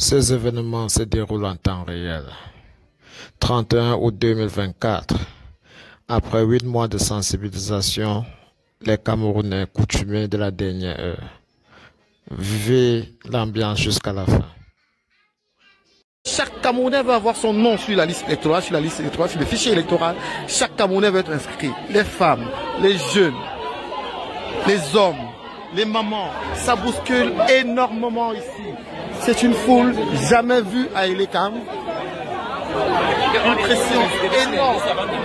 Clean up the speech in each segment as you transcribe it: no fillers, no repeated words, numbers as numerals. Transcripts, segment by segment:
Ces événements se déroulent en temps réel. 31 août 2024. Après 8 mois de sensibilisation, les Camerounais coutumiers de la dernière heure vivaient l'ambiance jusqu'à la fin. Chaque Camerounais veut avoir son nom sur la liste électorale, sur le fichier électoral. Chaque Camerounais veut être inscrit. Les femmes, les jeunes, les hommes, les mamans, ça bouscule énormément ici. C'est une foule jamais vue à Elekam. Une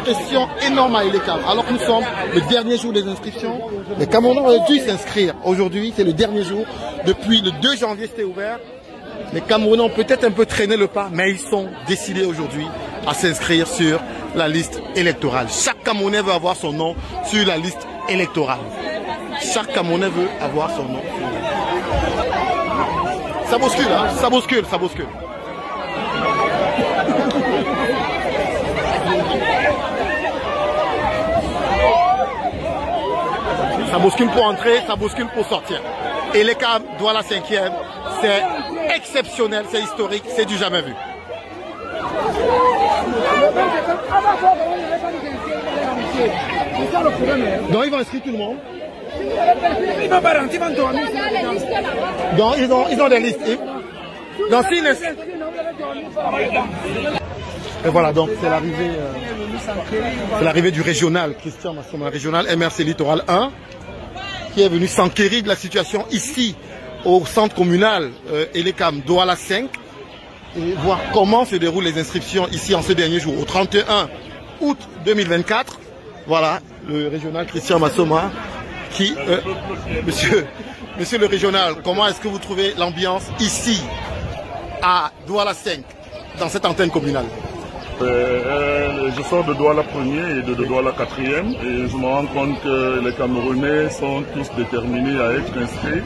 pression énorme à Elekam. Alors que nous sommes le dernier jour des inscriptions. Les Camerounais auraient dû s'inscrire. Aujourd'hui, c'est le dernier jour. Depuis le 2 janvier, c'était ouvert. Les Camerounais ont peut-être un peu traîné le pas, mais ils sont décidés aujourd'hui à s'inscrire sur la liste électorale. Chaque Camerounais veut avoir son nom sur la liste électorale. Chaque Camerounais veut avoir son nom. Ça bouscule, hein? Ça bouscule, ça bouscule. Ça bouscule pour entrer, ça bouscule pour sortir. Et les Cam doit la 5e. C'est exceptionnel, c'est historique, c'est du jamais vu. Donc ils vont inscrire tout le monde. Donc ils ont des listes. Donc s'ils et voilà, donc c'est l'arrivée du régional, Christian Massoma, régional MRC Littoral 1, qui est venu s'enquérir de la situation ici au centre communal Elekam Douala 5 et voir comment se déroulent les inscriptions ici en ce dernier jour, au 31 août 2024. Voilà, le régional Christian Massoma qui... monsieur le régional, comment est-ce que vous trouvez l'ambiance ici à Douala 5, dans cette antenne communale? Je sors de Douala 1er et de Douala 4e et je me rends compte que les Camerounais sont tous déterminés à être inscrits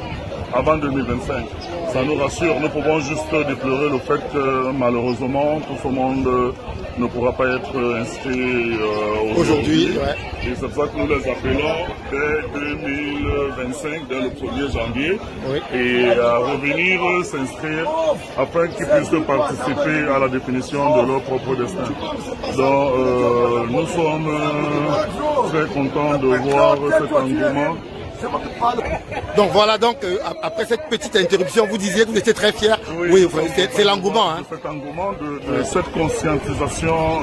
avant 2025. Ça nous rassure. Nous pouvons juste déplorer le fait que malheureusement tout ce monde ne pourra pas être inscrit aujourd'hui. Ouais. Et c'est pour ça que nous les appelons dès 2025, dès le 1er janvier, oui, et à revenir s'inscrire afin qu'ils puissent participer à la définition de leur propre destin. Donc nous sommes très contents de voir cet engouement. Donc voilà, donc après cette petite interruption, vous disiez que vous étiez très fiers. Oui, c'est l'engouement. Hein. Cet engouement de cette conscientisation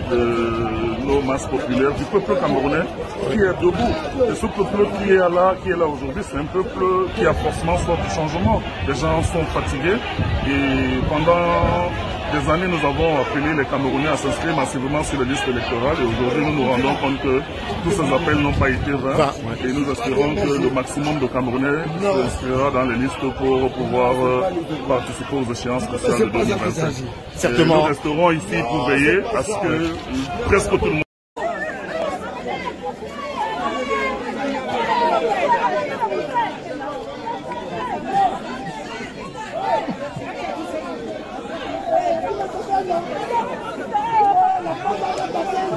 de nos masses populaires, du peuple camerounais qui est debout. Et ce peuple qui est là aujourd'hui, c'est un peuple qui a forcément soif du changement. Les gens sont fatigués et pendant des années, nous avons appelé les Camerounais à s'inscrire massivement sur les listes électorales et aujourd'hui, nous nous rendons compte que tous ces appels n'ont pas été vains et nous espérons que le maximum de Camerounais s'inscrira dans les listes pour pouvoir participer aux échéances cruciales de 2025. Certainement. Nous resterons ici pour veiller à ce que presque tout le monde...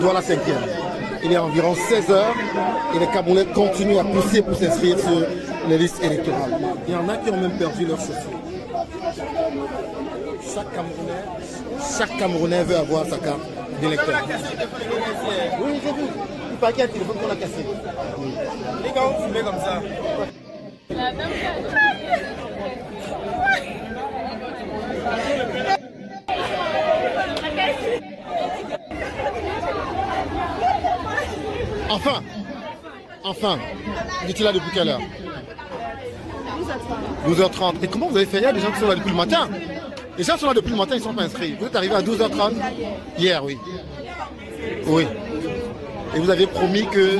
Douala 5e. Il est environ 16 h et les Camerounais continuent à pousser pour s'inscrire sur les listes électorales. Il y en a qui ont même perdu leurs chaussures. Chaque Camerounais veut avoir sa carte d'électeur. Oui, c'est vous. Il paraît qu'il y a un téléphone qu'on a cassé. Oui. Les gars, vous fumez comme ça. Enfin, vous étiez là depuis quelle heure? 12h30. Et comment vous avez fait? Il y a des gens qui sont là depuis le matin. Les gens sont là depuis le matin, ils ne sont pas inscrits. Vous êtes arrivé à 12h30 hier, oui. Oui. Et vous avez promis que...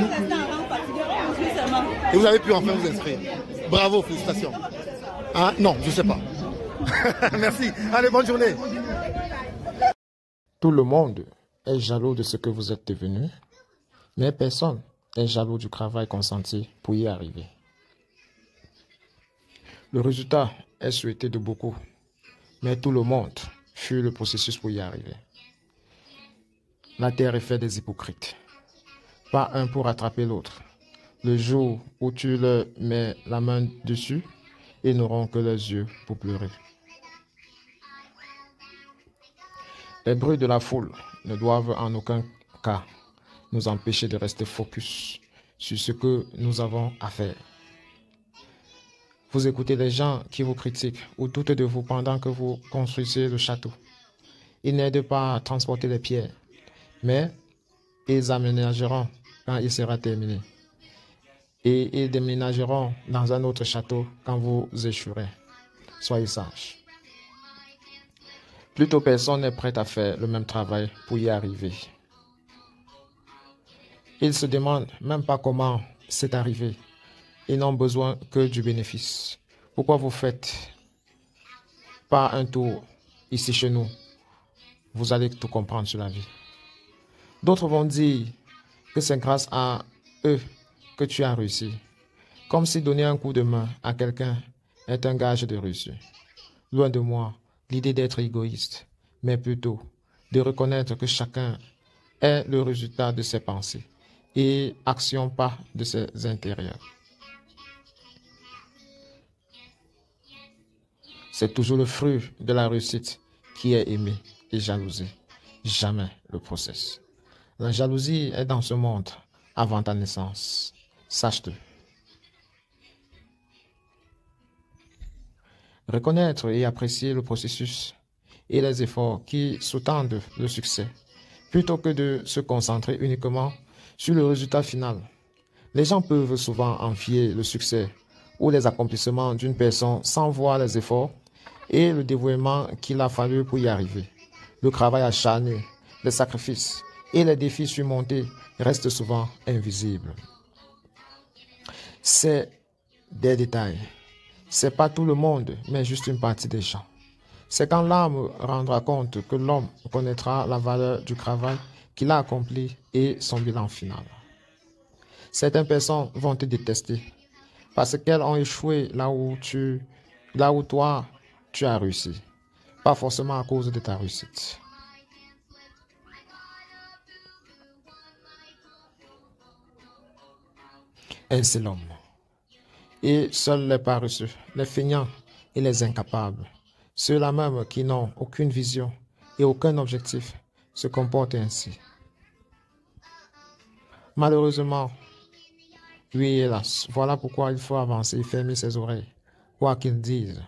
Et vous avez pu enfin vous inscrire. Bravo, félicitations. Ah, non, je ne sais pas. Merci. Allez, bonne journée. Tout le monde est jaloux de ce que vous êtes devenu, mais personne est jaloux du travail consenti pour y arriver. Le résultat est souhaité de beaucoup, mais tout le monde fuit le processus pour y arriver. La terre est faite des hypocrites, pas un pour attraper l'autre. Le jour où tu leur mets la main dessus, ils n'auront que leurs yeux pour pleurer. Les bruits de la foule ne doivent en aucun cas nous empêcher de rester focus sur ce que nous avons à faire. Vous écoutez les gens qui vous critiquent ou doutent de vous pendant que vous construisez le château. Ils n'aident pas à transporter les pierres, mais ils aménageront quand il sera terminé. Et ils déménageront dans un autre château quand vous échouerez. Soyez sages. Plutôt personne n'est prêt à faire le même travail pour y arriver. Ils se demandent même pas comment c'est arrivé. Ils n'ont besoin que du bénéfice. Pourquoi vous faites pas un tour ici chez nous? Vous allez tout comprendre sur la vie. D'autres vont dire que c'est grâce à eux que tu as réussi. Comme si donner un coup de main à quelqu'un est un gage de réussite. Loin de moi l'idée d'être égoïste, mais plutôt de reconnaître que chacun est le résultat de ses pensées et action pas de ses intérieurs. C'est toujours le fruit de la réussite qui est aimé et jalousé, jamais le process. La jalousie est dans ce monde avant ta naissance. Sache-le. Reconnaître et apprécier le processus et les efforts qui sous-tendent le succès, plutôt que de se concentrer uniquement sur le résultat final. Les gens peuvent souvent envier le succès ou les accomplissements d'une personne sans voir les efforts et le dévouement qu'il a fallu pour y arriver. Le travail acharné, les sacrifices et les défis surmontés restent souvent invisibles. C'est des détails. C'est pas tout le monde, mais juste une partie des gens. C'est quand l'âme rendra compte que l'homme connaîtra la valeur du travail qu'il a accompli et son bilan final. Certaines personnes vont te détester parce qu'elles ont échoué là où toi, tu as réussi. Pas forcément à cause de ta réussite. Ainsi l'homme. Et seuls les paresseux, les feignants et les incapables, ceux-là même qui n'ont aucune vision et aucun objectif, se comportent ainsi. Malheureusement, oui hélas, voilà pourquoi il faut avancer et fermer ses oreilles, quoi qu'ils disent.